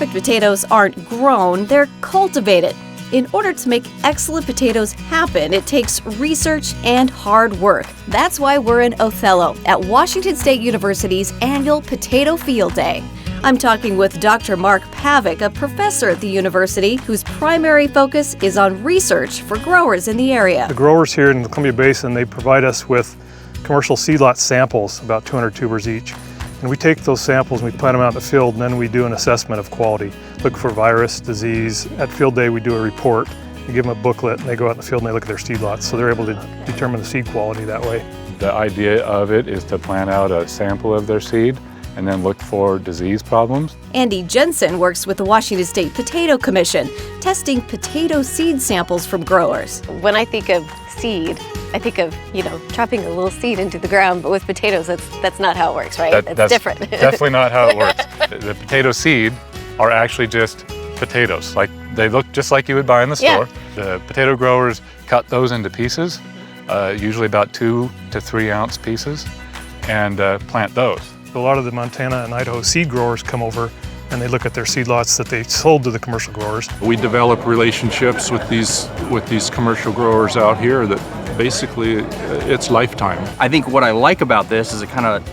perfect potatoes aren't grown, they're cultivated. In order to make excellent potatoes happen, it takes research and hard work. That's why we're in Othello at Washington State University's annual Potato Field Day. I'm talking with Dr. Mark Pavick, a professor at the university whose primary focus is on research for growers in the area. The growers here in the Columbia Basin, they provide us with commercial seedlot samples, about 200 tubers each. And we take those samples and we plant them out in the field, and then we do an assessment of quality. Look for virus, disease. At Field Day, we do a report. We give them a booklet, and they go out in the field and they look at their seedlots, so they're able to determine the seed quality that way. The idea of it is to plant out a sample of their seed and then look for disease problems. Andy Jensen works with the Washington State Potato Commission, testing potato seed samples from growers. When I think of seed, I think of, dropping a little seed into the ground, but with potatoes, that's not how it works, right? That's different. Definitely not how it works. The potato seed are actually just potatoes. They look just like you would buy in the store. Yeah. The potato growers cut those into pieces, usually about 2 to 3 ounce pieces, and plant those. A lot of the Montana and Idaho seed growers come over and they look at their seedlots that they sold to the commercial growers. We develop relationships with these commercial growers out here that basically it's lifetime. I think what I like about this is it kind of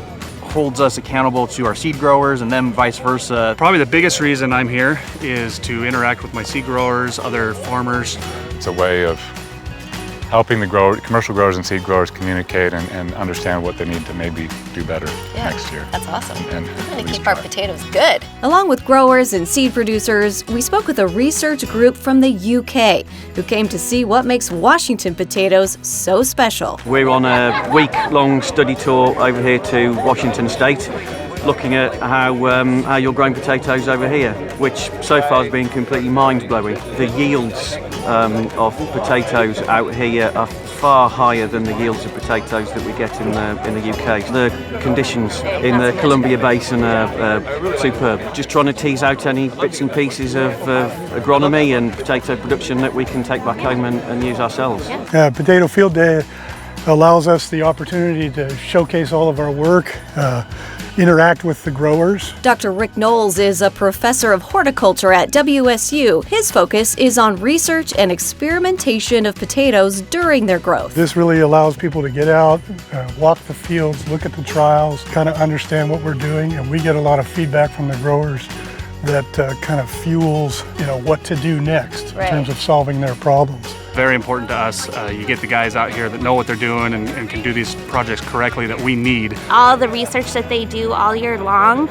holds us accountable to our seed growers and then vice versa. Probably the biggest reason I'm here is to interact with my seed growers, other farmers. It's a way of helping the commercial growers and seed growers communicate and understand what they need to maybe do better next year. That's awesome. And we're going to keep our potatoes good. Along with growers and seed producers, we spoke with a research group from the UK who came to see what makes Washington potatoes so special. We're on a week-long study tour over here to Washington State, looking at how you're growing potatoes over here, which so far has been completely mind-blowing. The yields of potatoes out here are far higher than the yields of potatoes that we get in the UK. The conditions in the Columbia Basin are superb. Just trying to tease out any bits and pieces of agronomy and potato production that we can take back home and use ourselves. Potato Field Day allows us the opportunity to showcase all of our work, interact with the growers. Dr. Rick Knowles is a professor of horticulture at WSU. His focus is on research and experimentation of potatoes during their growth. This really allows people to get out, walk the fields, look at the trials, kind of understand what we're doing, and we get a lot of feedback from the growers that kind of fuels, what to do next in terms of solving their problems. Very important to us. You get the guys out here that know what they're doing and can do these projects correctly that we need. All the research that they do all year long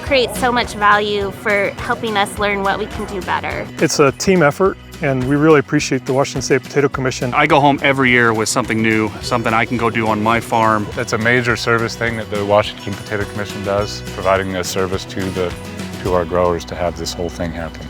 creates so much value for helping us learn what we can do better. It's a team effort, and we really appreciate the Washington State Potato Commission. I go home every year with something new, something I can go do on my farm. That's a major service thing that the Washington Potato Commission does, providing a service to our growers to have this whole thing happen.